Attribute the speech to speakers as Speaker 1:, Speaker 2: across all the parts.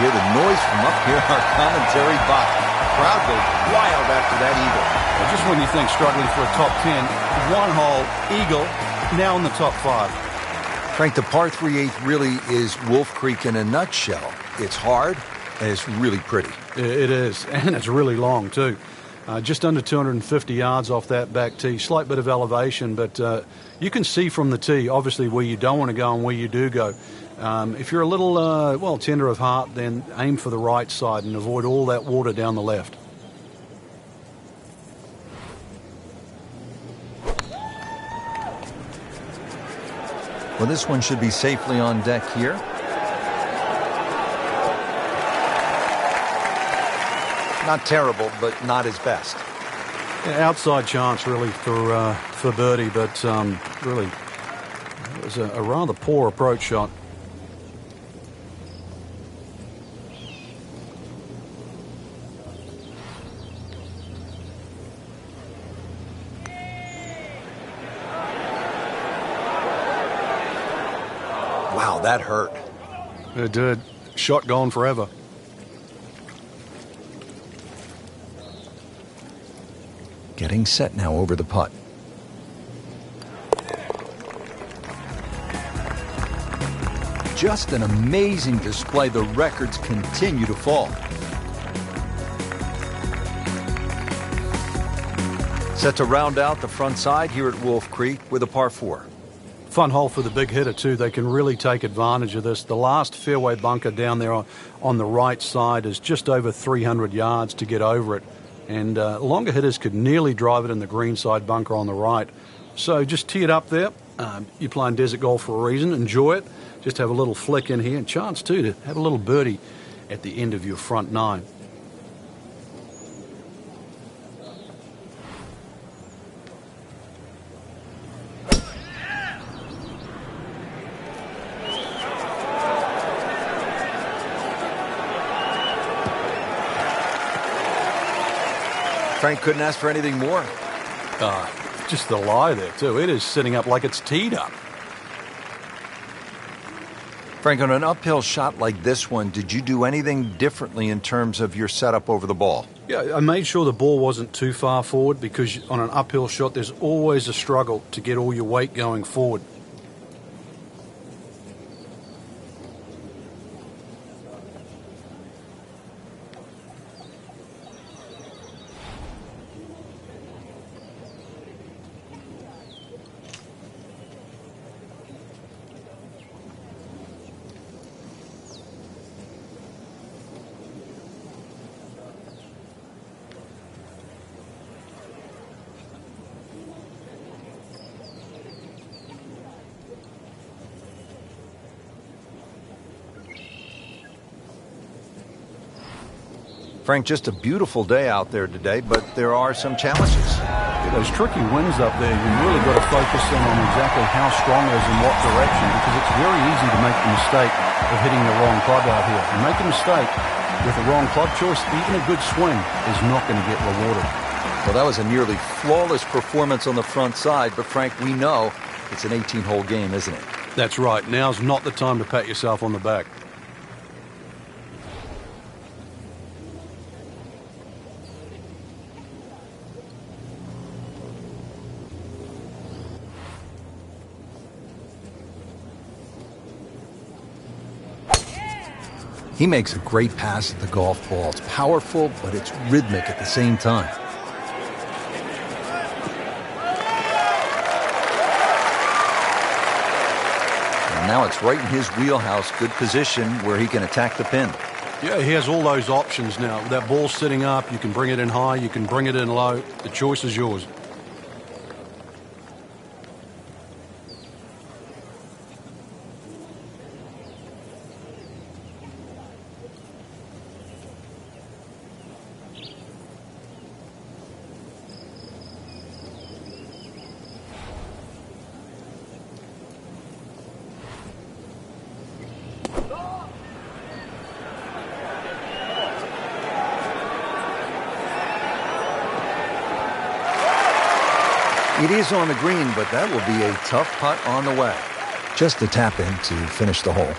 Speaker 1: hear the noise from up here in our commentary box. The crowd goes wild after that eagle.
Speaker 2: Well, just when you think struggling for a top 10, one hole, eagle, now in the top 5.
Speaker 1: Frank, the par 3/8 really is Wolf Creek in a nutshell. It's hard, and it's really pretty.
Speaker 2: It is, and it's really long, too. Just under 250 yards off that back tee. Slight bit of elevation, but you can see from the tee, obviously, where you don't want to go and where you do go. If you're a little, tender of heart, then aim for the right side and avoid all that water down the left.
Speaker 1: Well, this one should be safely on deck here. Not terrible, but not his best.
Speaker 2: Yeah, outside chance, really, for birdie, but really, it was a rather poor approach shot.
Speaker 1: Wow, that hurt.
Speaker 2: It did. Shot gone forever.
Speaker 1: Getting set now over the putt. Just an amazing display. The records continue to fall. Set to round out the front side here at Wolf Creek with a par 4.
Speaker 2: Fun hole for the big hitter, too. They can really take advantage of this. The last fairway bunker down there on the right side is just over 300 yards to get over it. And longer hitters could nearly drive it in the greenside bunker on the right. So just tee it up there. You're playing desert golf for a reason. Enjoy it. Just have a little flick in here. And chance, too, to have a little birdie at the end of your front 9.
Speaker 1: Frank couldn't ask for anything more.
Speaker 2: Just the lie there, too. It is sitting up like it's teed up.
Speaker 1: Frank, on an uphill shot like this one, did you do anything differently in terms of your setup over the ball?
Speaker 2: Yeah, I made sure the ball wasn't too far forward because on an uphill shot, there's always a struggle to get all your weight going forward.
Speaker 1: Frank, just a beautiful day out there today, but there are some challenges.
Speaker 2: Those tricky winds up there, you've really got to focus in on exactly how strong it is in what direction, because it's very easy to make the mistake of hitting the wrong club out here. If you make a mistake with the wrong club choice, even a good swing is not going to get rewarded.
Speaker 1: Well, that was a nearly flawless performance on the front side, but Frank, we know it's an 18-hole game, isn't it?
Speaker 2: That's right. Now's not the time to pat yourself on the back.
Speaker 1: He makes a great pass at the golf ball. It's powerful, but it's rhythmic at the same time. And now it's right in his wheelhouse. Good position where he can attack the pin.
Speaker 2: Yeah, he has all those options now. With that ball sitting up, you can bring it in high, you can bring it in low. The choice is yours.
Speaker 1: It is on the green, but that will be a tough putt on the way. Just a tap in to finish the hole.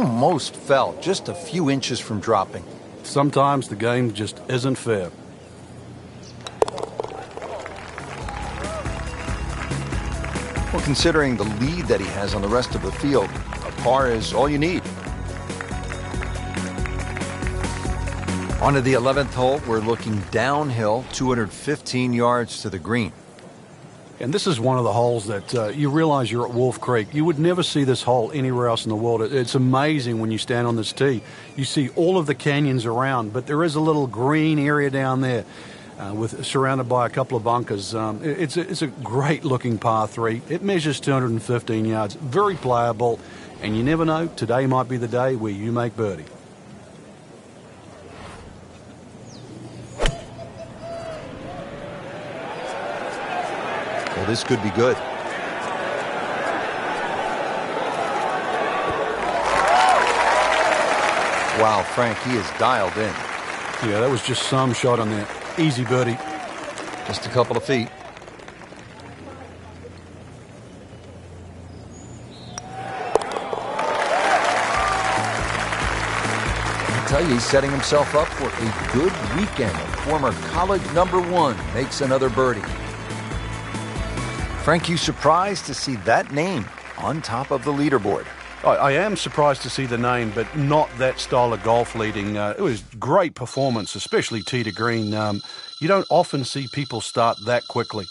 Speaker 1: almost fell, just a few inches from dropping.
Speaker 2: Sometimes the game just isn't fair.
Speaker 1: Well, considering the lead that he has on the rest of the field, a par is all you need. On to the 11th hole, we're looking downhill, 215 yards to the green.
Speaker 2: And this is one of the holes that you realize you're at Wolf Creek. You would never see this hole anywhere else in the world. It's amazing when you stand on this tee. You see all of the canyons around, but there is a little green area down there surrounded by a couple of bunkers. It's a great-looking par 3. It measures 215 yards, very playable, and you never know, today might be the day where you make birdie.
Speaker 1: Well, this could be good. Wow, Frank, he is dialed in.
Speaker 2: Yeah, that was just some shot on there. Easy birdie.
Speaker 1: Just a couple of feet. I tell you, he's setting himself up for a good weekend. Former college #1 makes another birdie. Frank, you surprised to see that name on top of the leaderboard?
Speaker 2: I am surprised to see the name, but not that style of golf leading. It was great performance, especially tee to green. You don't often see people start that quickly.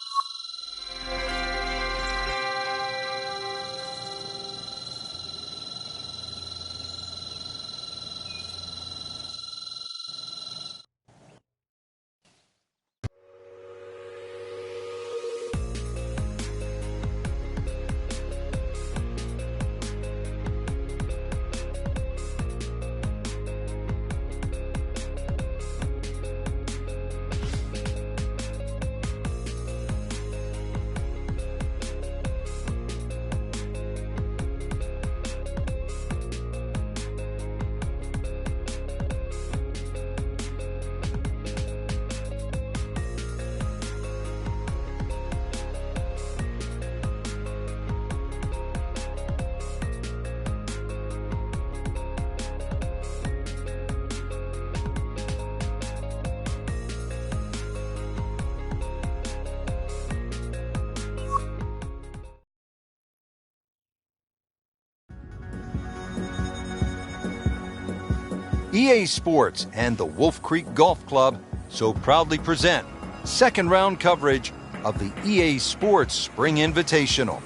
Speaker 1: EA Sports and the Wolf Creek Golf Club so proudly present second round coverage of the EA Sports Spring Invitational.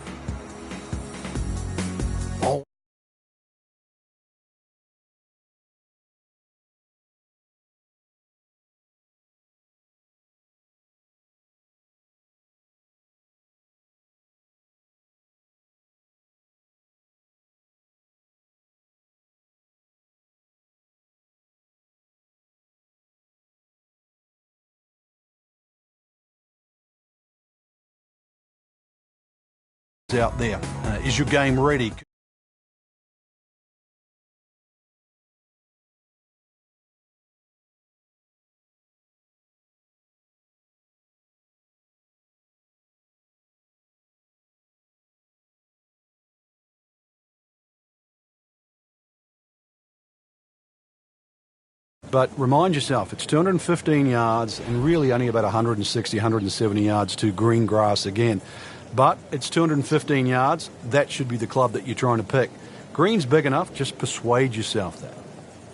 Speaker 2: Out there. Is your game ready? But remind yourself, it's 215 yards and really only about 160, 170 yards to green grass again. But it's 215 yards. That should be the club that you're trying to pick. Green's big enough. Just persuade yourself that.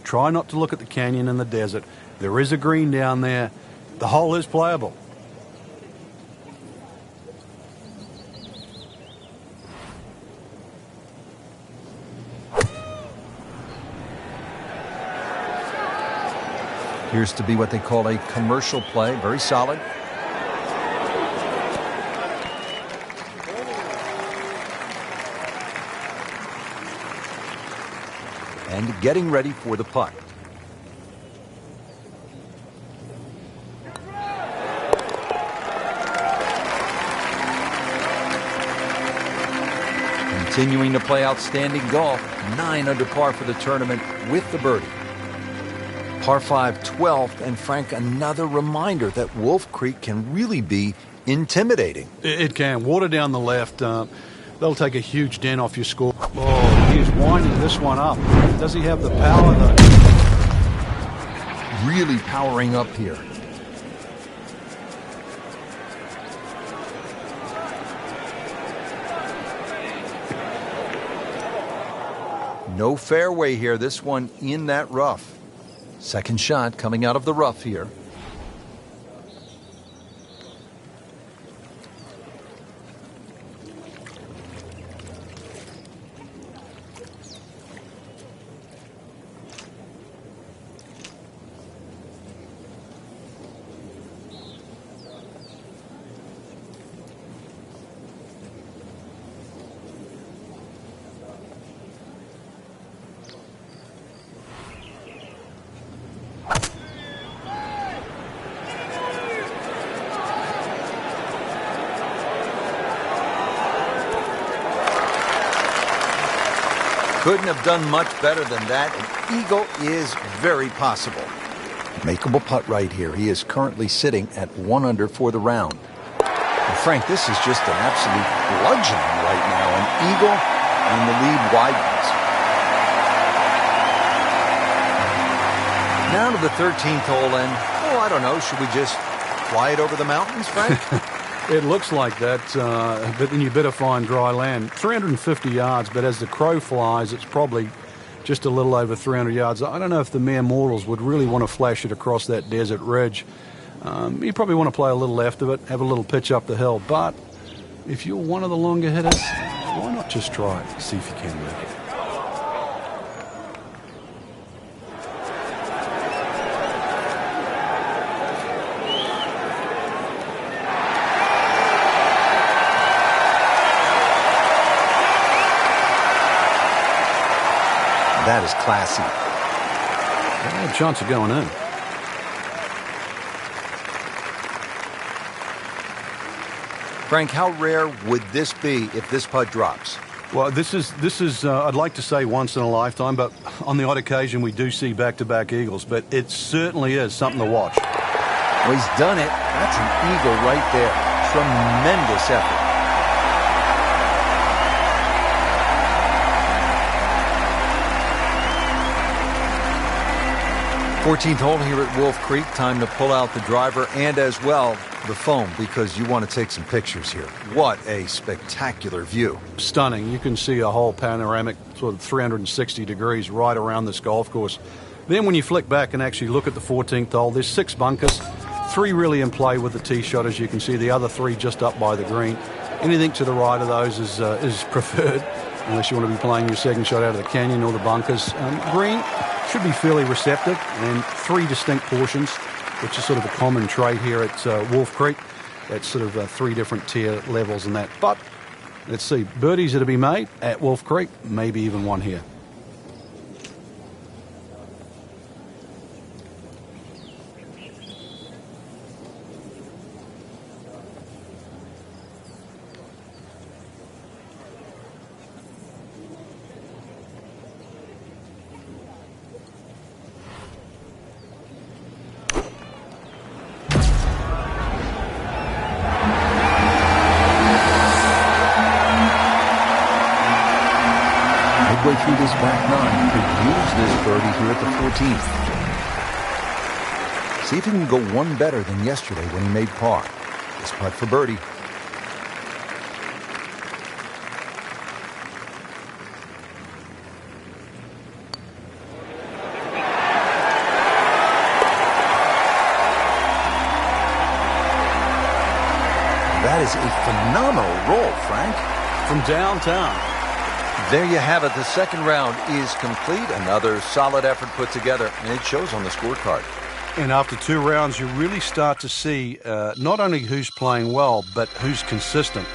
Speaker 2: Try not to look at the canyon and the desert. There is a green down there. The hole is playable.
Speaker 1: Appears to be what they call a commercial play. Very solid. And getting ready for the putt. Continuing to play outstanding golf, 9 under par for the tournament with the birdie. Par 5, 12th, and Frank, another reminder that Wolf Creek can really be intimidating.
Speaker 2: It can. Water down the left. They'll take a huge dent off your score. Oh, here's winding this one up. Does he have the power, though?
Speaker 1: Really powering up here. No fairway here. This one in that rough. Second shot coming out of the rough here. Couldn't have done much better than that. An eagle is very possible. Makeable putt right here. He is currently sitting at 1 under for the round. And Frank, this is just an absolute bludgeoning right now. An eagle, and the lead widens. Now to the 13th hole, and, I don't know, should we just fly it over the mountains, Frank?
Speaker 2: It looks like that, but then you better find dry land. 350 yards, but as the crow flies, it's probably just a little over 300 yards. I don't know if the mere mortals would really want to flash it across that desert ridge. You probably want to play a little left of it, have a little pitch up the hill. But if you're one of the longer hitters, why not just try it, see if you can make it.
Speaker 1: That is classy.
Speaker 2: Yeah, chance of going in.
Speaker 1: Frank, how rare would this be if this putt drops?
Speaker 2: Well, this is I'd like to say once in a lifetime, but on the odd occasion we do see back-to-back eagles. But it certainly is something to watch.
Speaker 1: Well, he's done it. That's an eagle right there. Tremendous effort. 14th hole here at Wolf Creek. Time to pull out the driver and as well the foam because you want to take some pictures here. What a spectacular view.
Speaker 2: Stunning. You can see a whole panoramic sort of 360 degrees right around this golf course. Then when you flick back and actually look at the 14th hole, there's 6 bunkers, 3 really in play with the tee shot, as you can see, the other 3 just up by the green. Anything to the right of those is preferred, unless you want to be playing your second shot out of the canyon or the bunkers. Green should be fairly receptive, and 3 distinct portions, which is sort of a common trait here at Wolf Creek. That's sort of 3 different tier levels in that. But let's see, birdies are to be made at Wolf Creek, maybe even one here.
Speaker 1: Midway through this back 9, could use this birdie here at the 14th. See if he can go one better than yesterday when he made par. This putt for birdie. That is a phenomenal roll, Frank.
Speaker 2: From downtown.
Speaker 1: There you have it. The second round is complete. Another solid effort put together, and it shows on the scorecard.
Speaker 2: And after 2 rounds, you really start to see not only who's playing well, but who's consistent.